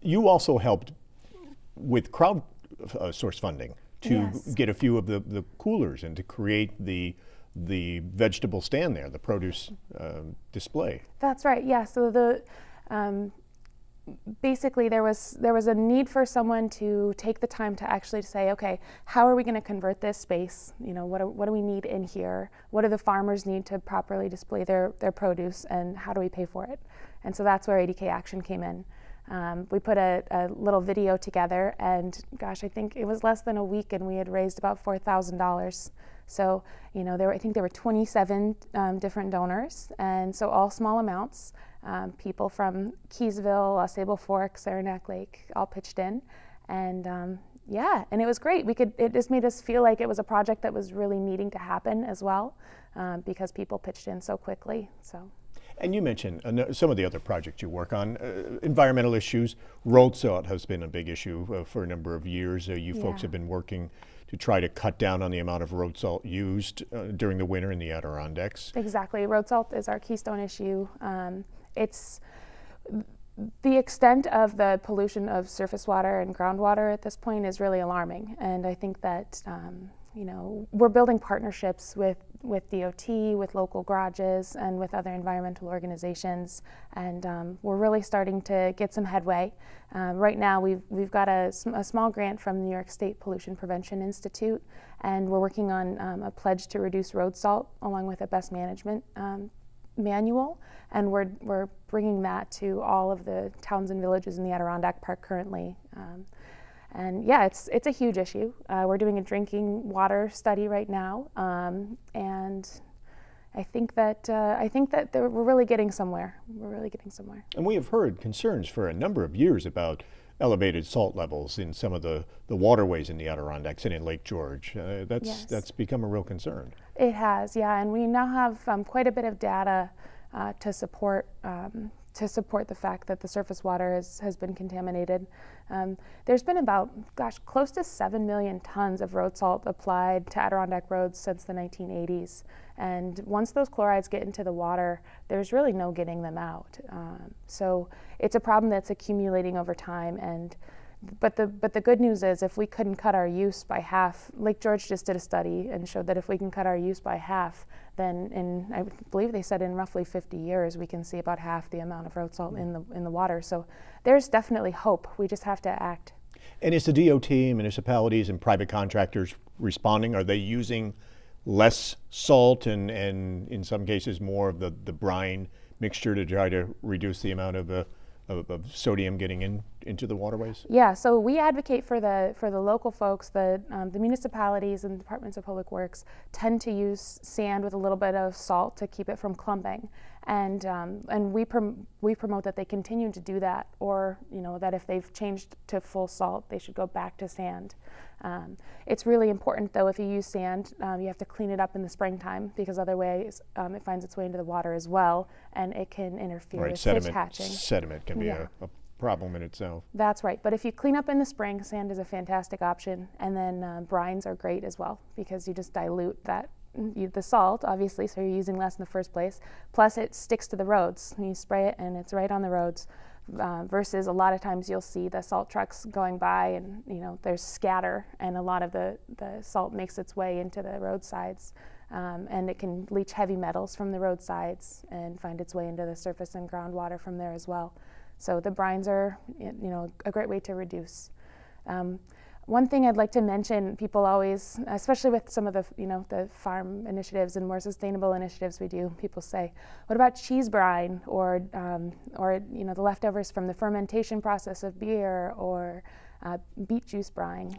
You also helped with crowd source funding to Yes. get a few of the coolers and to create the vegetable stand there, the produce display. That's right. Yeah. So basically there was a need for someone to take the time to actually say, okay, how are we going to convert this space? You know, what do we need in here? What do the farmers need to properly display their produce, and how do we pay for it? And so that's where ADK Action came in. We put a little video together, and gosh, I think it was less than a week, and we had raised about $4,000. So, you know, I think there were 27 different donors, and so all small amounts. People from Keysville, Sable Forks, Adirondacks Lake all pitched in, and yeah, and it was great. It just made us feel like it was a project that was really needing to happen as well, because people pitched in so quickly. So. And you mentioned some of the other projects you work on, environmental issues. Road salt has been a big issue for a number of years. You folks have been working to try to cut down on the amount of road salt used during the winter in the Adirondacks. Exactly. Road salt is our keystone issue. It's the extent of the pollution of surface water and groundwater at this point is really alarming. And I think that you know, we're building partnerships with DOT, with local garages, and with other environmental organizations, and we're really starting to get some headway. Right now, we've got a small grant from the New York State Pollution Prevention Institute, and we're working on a pledge to reduce road salt along with a best management manual, and we're bringing that to all of the towns and villages in the Adirondack Park currently. And yeah, it's a huge issue. We're doing a drinking water study right now, and I think that we're really getting somewhere. We're really getting somewhere. And we have heard concerns for a number of years about elevated salt levels in some of the waterways in the Adirondacks and in Lake George. That's become a real concern. It has, yeah, and we now have quite a bit of data to support the fact that the surface water has been contaminated. There's been about, close to 7 million tons of road salt applied to Adirondack roads since the 1980s. And once those chlorides get into the water, there's really no getting them out. So it's a problem that's accumulating over time. But the good news is, if we couldn't cut our use by half, Lake George just did a study and showed that if we can cut our use by half, then I believe they said in roughly 50 years we can see about half the amount of road salt in the water. So there's definitely hope. We just have to act. And is the DOT, municipalities, and private contractors responding? Are they using less salt and in some cases more of the brine mixture to try to reduce the amount of sodium getting into the waterways? Yeah, so we advocate for the local folks. The municipalities and departments of public works tend to use sand with a little bit of salt to keep it from clumping, and we promote that they continue to do that, or that if they've changed to full salt, they should go back to sand. It's really important, though, if you use sand, you have to clean it up in the springtime, because otherwise it finds its way into the water as well, and it can interfere with fish hatching. Sediment can be a problem in itself. That's right, but if you clean up in the spring, sand is a fantastic option, and then brines are great as well, because you just dilute the salt, obviously, so you're using less in the first place, plus it sticks to the roads. You spray it and it's right on the roads. Versus a lot of times you'll see the salt trucks going by and there's scatter, and a lot of the salt makes its way into the roadsides, and it can leach heavy metals from the roadsides and find its way into the surface and groundwater from there as well. So the brines are a great way to reduce. One thing I'd like to mention, people always, especially with some of the farm initiatives and more sustainable initiatives we do, people say, what about cheese brine, or the leftovers from the fermentation process of beer, or beet juice brine?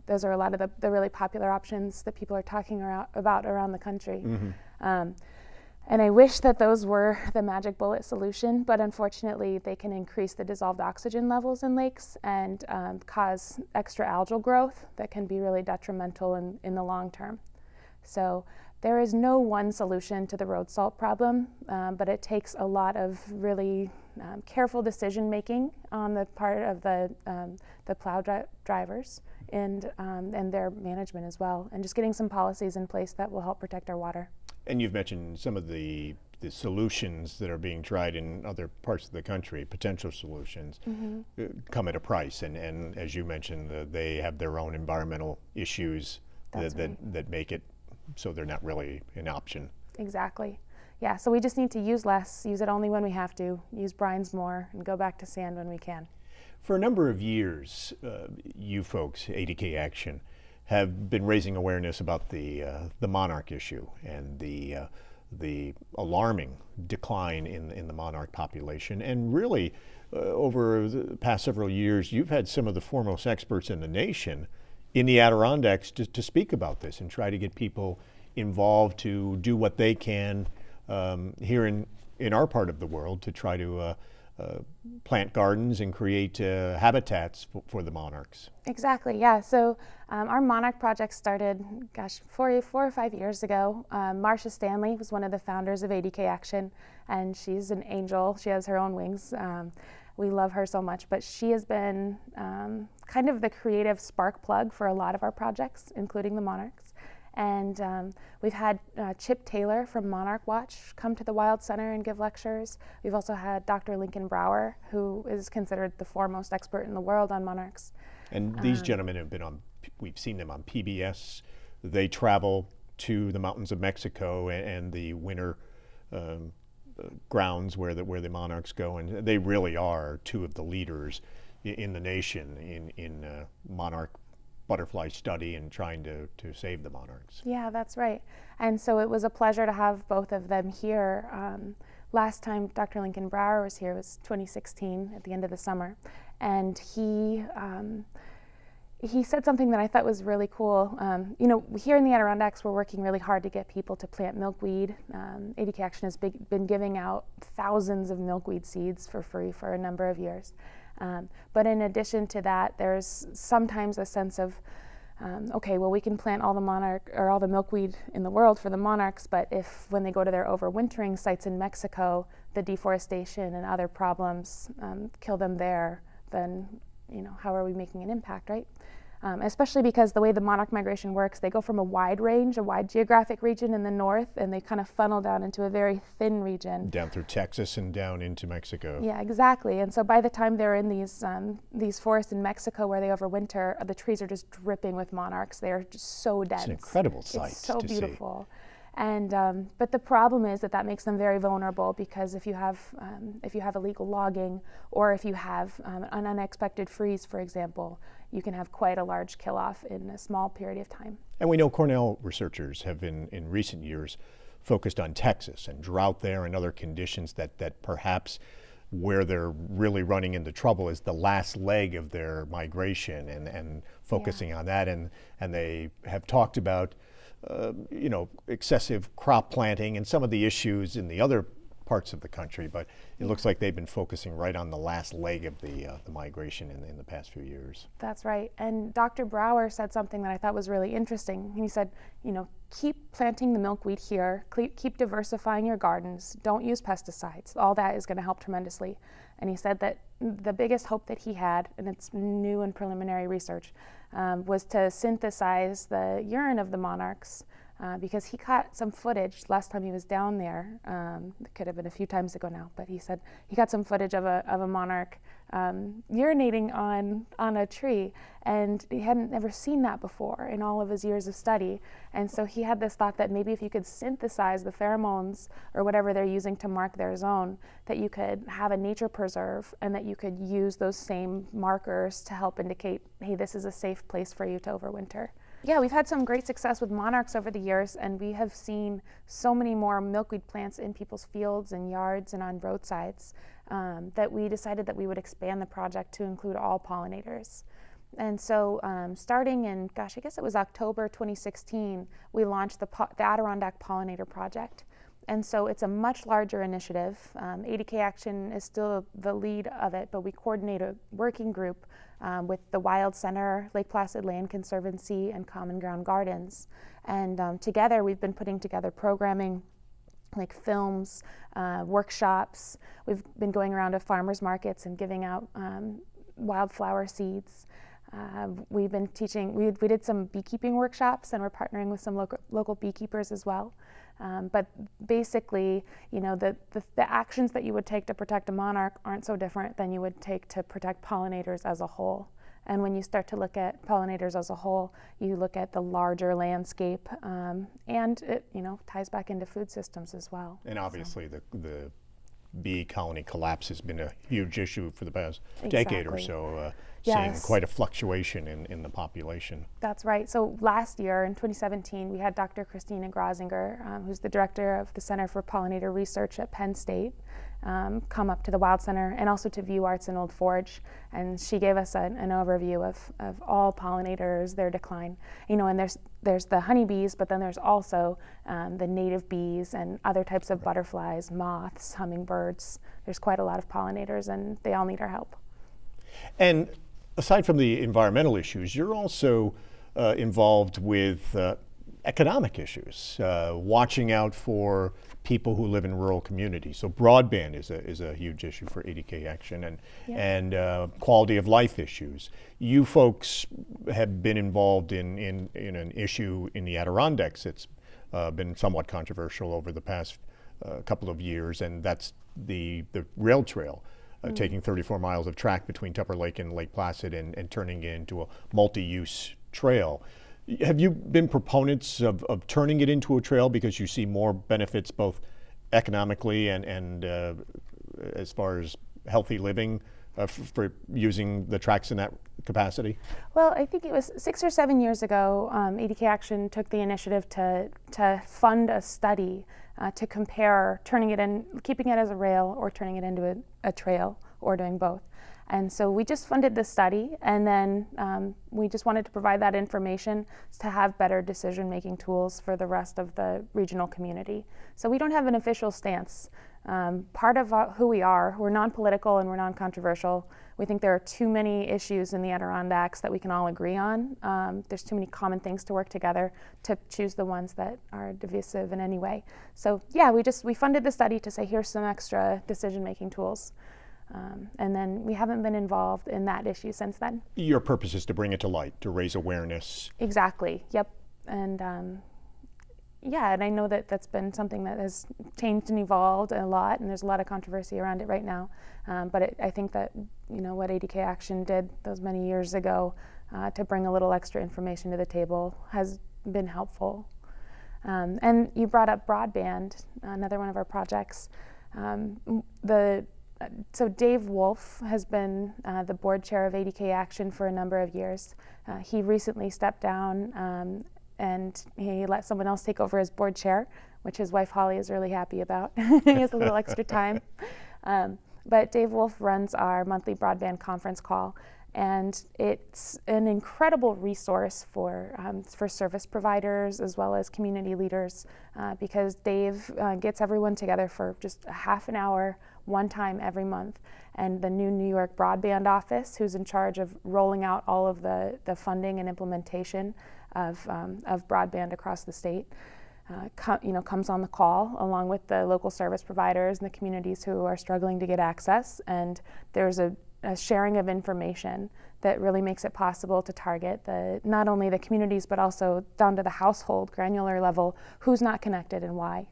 Those are a lot of the really popular options that people are talking about around the country. Mm-hmm. And I wish that those were the magic bullet solution, but unfortunately they can increase the dissolved oxygen levels in lakes and cause extra algal growth that can be really detrimental in the long term. So there is no one solution to the road salt problem, but it takes a lot of really careful decision making on the part of the plow drivers and their management as well, and just getting some policies in place that will help protect our water. And you've mentioned some of the the solutions that are being tried in other parts of the country, potential solutions, come at a price. And as you mentioned, they have their own environmental issues that make it so they're not really an option. Exactly. Yeah, so we just need to use less, use it only when we have to, use brines more, and go back to sand when we can. For a number of years, you folks, ADK Action, have been raising awareness about the monarch issue and the alarming decline in the monarch population. And really, over the past several years, you've had some of the foremost experts in the nation in the Adirondacks to speak about this and try to get people involved to do what they can here in our part of the world to try to plant gardens and create habitats for the monarchs. Exactly, yeah. So our monarch project started, gosh, four or 5 years ago. Marcia Stanley was one of the founders of ADK Action, and she's an angel. She has her own wings. We love her so much, but she has been kind of the creative spark plug for a lot of our projects, including the monarchs. And we've had Chip Taylor from Monarch Watch come to the Wild Center and give lectures. We've also had Dr. Lincoln Brower, who is considered the foremost expert in the world on monarchs. And these gentlemen have been we've seen them on PBS. They travel to the mountains of Mexico and the winter grounds where the monarchs go, and they really are two of the leaders in the nation in monarch butterfly study and trying to save the monarchs. Yeah, that's right. And so it was a pleasure to have both of them here. Last time Dr. Lincoln Brower was here was 2016 at the end of the summer, and he said something that I thought was really cool. You know, here in the Adirondacks, we're working really hard to get people to plant milkweed. ADK Action has been giving out thousands of milkweed seeds for free for a number of years. But in addition to that, there's sometimes a sense of, okay, well, we can plant all the monarch or all the milkweed in the world for the monarchs, but if when they go to their overwintering sites in Mexico, the deforestation and other problems kill them there, then how are we making an impact, right? Especially because the way the monarch migration works, they go from a wide geographic region in the north, and they kind of funnel down into a very thin region. Down through Texas and down into Mexico. Yeah, exactly. And so by the time they're in these forests in Mexico where they overwinter, the trees are just dripping with monarchs. They are just so dense. It's an incredible sight. It's so to beautiful. And but the problem is that makes them very vulnerable, because if you have illegal logging, or if you have an unexpected freeze, for example, you can have quite a large kill-off in a small period of time. And we know Cornell researchers have in recent years focused on Texas and drought there and other conditions that perhaps where they're really running into trouble is the last leg of their migration and focusing on that. And they have talked about excessive crop planting and some of the issues in the other parts of the country, but it looks like they've been focusing right on the last leg of the migration in the past few years. That's right. And Dr. Brower said something that I thought was really interesting. He said, keep planting the milkweed here, keep diversifying your gardens, don't use pesticides. All that is going to help tremendously. And he said that the biggest hope that he had, and it's new and preliminary research, was to synthesize the urine of the monarchs, because he caught some footage last time he was down there. It could have been a few times ago now, but he said he got some footage of a monarch urinating on a tree, and he hadn't ever seen that before in all of his years of study. And so he had this thought that maybe if you could synthesize the pheromones or whatever they're using to mark their zone, that you could have a nature preserve, and that you could use those same markers to help indicate, hey, this is a safe place for you to overwinter. Yeah, we've had some great success with monarchs over the years, and we have seen so many more milkweed plants in people's fields and yards and on roadsides that we decided that we would expand the project to include all pollinators. And so starting in, I guess it was October 2016, we launched the Adirondack Pollinator Project. And so it's a much larger initiative. ADK Action is still the lead of it, but we coordinate a working group with the Wild Center, Lake Placid Land Conservancy, and Common Ground Gardens. And together we've been putting together programming like films, workshops. We've been going around to farmers markets and giving out wildflower seeds. We've been teaching, we did some beekeeping workshops, and we're partnering with some local beekeepers as well. But basically, the actions that you would take to protect a monarch aren't so different than you would take to protect pollinators as a whole. And when you start to look at pollinators as a whole, you look at the larger landscape, and it ties back into food systems as well. And obviously the bee colony collapse has been a huge issue for the past Exactly. decade or so, seeing Yes. quite a fluctuation in the population. That's right. So last year, in 2017, we had Dr. Christina Grosinger, who's the director of the Center for Pollinator Research at Penn State, come up to the Wild Center and also to View Arts in Old Forge. And she gave us an overview of all pollinators, their decline. And there's the honeybees, but then there's also the native bees and other types of butterflies, moths, hummingbirds. There's quite a lot of pollinators, and they all need our help. And aside from the environmental issues, you're also involved with economic issues, watching out for people who live in rural communities. So broadband is a huge issue for ADK Action, and quality of life issues. You folks have been involved in an issue in the Adirondacks. It's been somewhat controversial over the past couple of years, and that's the rail trail. Taking 34 miles of track between Tupper Lake and Lake Placid and turning it into a multi-use trail. Have you been proponents of turning it into a trail because you see more benefits both economically and as far as healthy living for using the tracks in that capacity? Well, I think it was 6 or 7 years ago, ADK Action took the initiative to fund a study to compare keeping it as a rail or turning it into a trail, or doing both. And so we just funded the study, and then we just wanted to provide that information to have better decision-making tools for the rest of the regional community. So we don't have an official stance. Part of who we are, we're non-political and we're non-controversial. We think there are too many issues in the Adirondacks that we can all agree on. There's too many common things to work together to choose the ones that are divisive in any way. So yeah, we funded the study to say, here's some extra decision-making tools. And then we haven't been involved in that issue since then. Your purpose is to bring it to light, to raise awareness. Exactly, yep. And and I know that that's been something that has changed and evolved a lot, and there's a lot of controversy around it right now. But I think that what ADK Action did those many years ago to bring a little extra information to the table has been helpful. And you brought up broadband, another one of our projects. So Dave Wolf has been the board chair of ADK Action for a number of years. He recently stepped down and he let someone else take over as board chair, which his wife Holly is really happy about. He has a little extra time. But Dave Wolf runs our monthly broadband conference call, and it's an incredible resource for service providers as well as community leaders, because Dave gets everyone together for just a half an hour, one time every month. And the new New York broadband office, who's in charge of rolling out all of the funding and implementation of broadband across the state, comes on the call along with the local service providers and the communities who are struggling to get access. And there's a sharing of information that really makes it possible to target not only the communities but also down to the household granular level, who's not connected and why.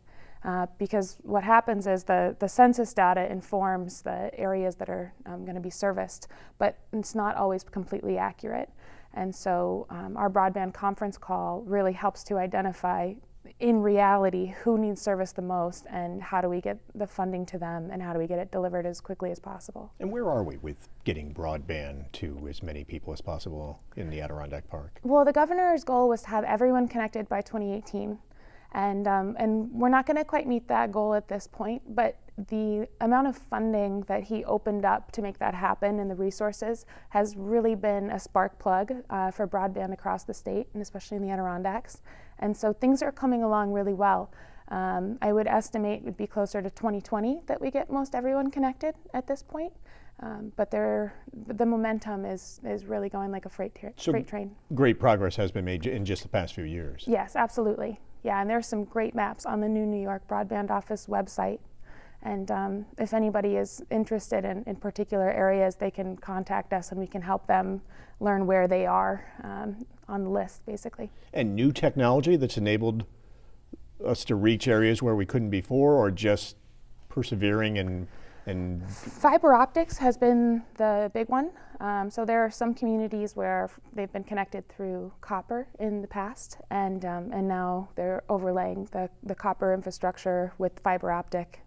Because what happens is the census data informs the areas that are going to be serviced, but it's not always completely accurate. And so our broadband conference call really helps to identify in reality who needs service the most and how do we get the funding to them and how do we get it delivered as quickly as possible. And where are we with getting broadband to as many people as possible in the Adirondack Park? Well, the governor's goal was to have everyone connected by 2018. And we're not going to quite meet that goal at this point, but the amount of funding that he opened up to make that happen and the resources has really been a spark plug for broadband across the state, and especially in the Adirondacks. And so things are coming along really well. I would estimate it would be closer to 2020 that we get most everyone connected at this point. But the momentum is really going like a freight train. Great progress has been made in just the past few years. Yes, absolutely. Yeah, and there's some great maps on the new New York Broadband Office website. And if anybody is interested in particular areas, they can contact us and we can help them learn where they are on the list, basically. And new technology that's enabled us to reach areas where we couldn't before, or just persevering and Fiber optics has been the big one. So there are some communities where they've been connected through copper in the past, and now they're overlaying the copper infrastructure with fiber optic.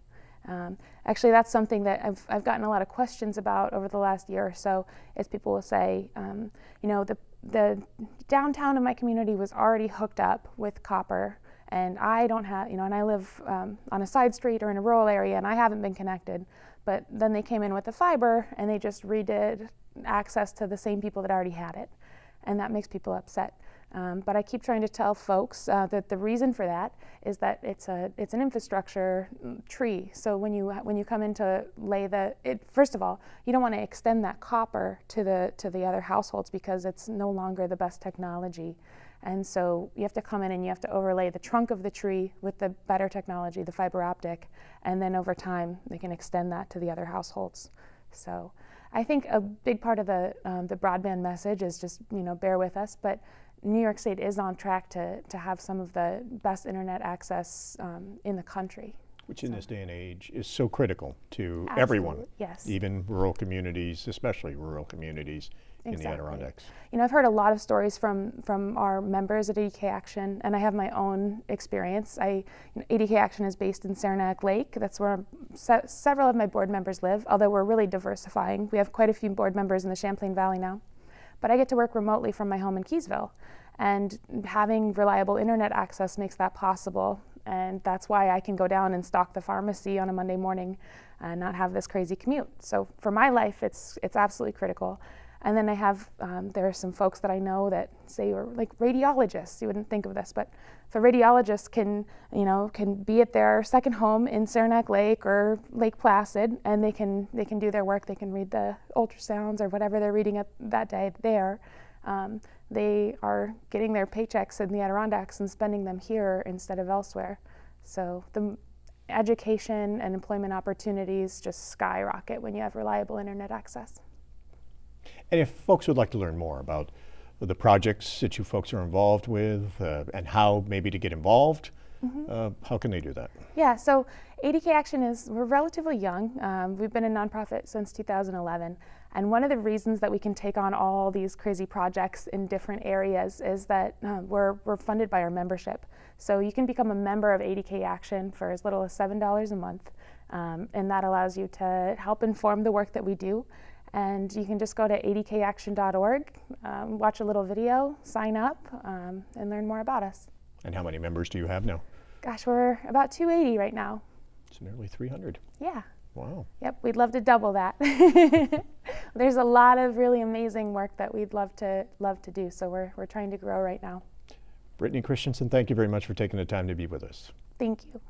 Actually, that's something that I've gotten a lot of questions about over the last year or so. Is people will say, you know, the downtown of my community was already hooked up with copper, and I don't have, you know, and I live on a side street or in a rural area, and I haven't been connected. But then they came in with the fiber, and they just redid access to the same people that already had it, and that makes people upset. But I keep trying to tell folks that the reason for that is that it's an infrastructure tree. So when you come in to lay first of all, you don't want to extend that copper to the other households because it's no longer the best technology. And so you have to come in and you have to overlay the trunk of the tree with the better technology, the fiber optic, and then over time they can extend that to the other households. So I think a big part of the broadband message is just, you know, bear with us, but New York State is on track to have some of the best internet access in the country. which in this day and age is so critical to Absolutely, everyone, yes. even rural communities, especially rural communities in the Adirondacks. You know, I've heard a lot of stories from our members at ADK Action, and I have my own experience. ADK Action is based in Saranac Lake. That's where several of my board members live, although we're really diversifying. We have quite a few board members in the Champlain Valley now. But I get to work remotely from my home in Keysville, and having reliable internet access makes that possible. And that's why I can go down and stock the pharmacy on a Monday morning and not have this crazy commute. So for my life, it's absolutely critical. And then I have, there are some folks that I know that say are like radiologists. You wouldn't think of this, but if a radiologist can be at their second home in Saranac Lake or Lake Placid, and they can do their work, they can read the ultrasounds or whatever they're reading that day there. They are getting their paychecks in the Adirondacks and spending them here instead of elsewhere. So the education and employment opportunities just skyrocket when you have reliable internet access. And if folks would like to learn more about the projects that you folks are involved with and how maybe to get involved, how can they do that? Yeah, so ADK Action we're relatively young. We've been a nonprofit since 2011. And one of the reasons that we can take on all these crazy projects in different areas is that we're funded by our membership. So you can become a member of ADK Action for as little as $7 a month. And that allows you to help inform the work that we do. And you can just go to adkaction.org, watch a little video, sign up, and learn more about us. And how many members do you have now? Gosh, we're about 280 right now. It's nearly 300. Yeah. Wow. Yep, we'd love to double that. There's a lot of really amazing work that we'd love to do, so we're trying to grow right now. Brittany Christenson, thank you very much for taking the time to be with us. Thank you.